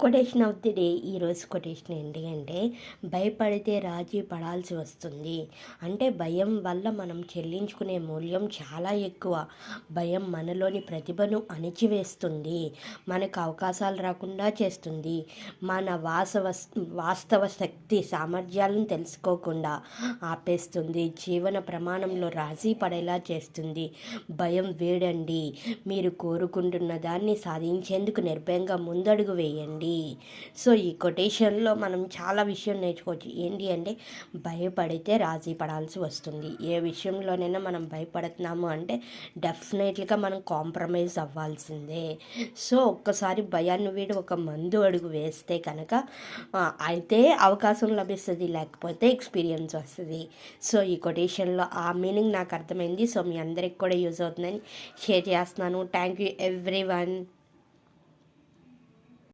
Quotation of the day ఈరోజు quotation ఏంటి అంటే భయపడితే రాజీ పడాల్సి వస్తుంది. అంటే భయం వల్ల మనం చెల్లించుకునే మూల్యం చాలా ఎక్కువ. భయం మనలోని ప్రతిభను అణిచివేస్తుంది, మనకు అవకాశాలు రాకుండా చేస్తుంది, మన వాస్తవ శక్తి సామర్థ్యాలను తెలుసుకోకుండా ఆపేస్తుంది, జీవన ప్రమాణంలో రాజీ పడేలా చేస్తుంది. భయం వేడండి, మీరు కోరుకుంటున్న దాన్ని సాధించేందుకు నిర్భయంగా ముందడుగు వేయండి. సో ఈ కొటేషన్లో మనం చాలా విషయం నేర్చుకోవచ్చు. ఏంటి అంటే భయపడితే రాజీ పడాల్సి వస్తుంది. ఏ విషయంలోనైనా మనం భయపడుతున్నాము అంటే డెఫినెట్లీగా మనం కాంప్రమైజ్ అవ్వాల్సిందే. సో ఒక్కసారి భయాన్ని వీడి ఒక మందు అడుగు వేస్తే కనుక అయితే అవకాశం లభిస్తుంది, లేకపోతే ఎక్స్పీరియన్స్ వస్తుంది. సో ఈ కొటేషన్లో ఆ మీనింగ్ నాకు అర్థమైంది. సో మీ అందరికి కూడా యూజ్ అవుతుందని షేర్ చేస్తున్నాను. Thank you everyone.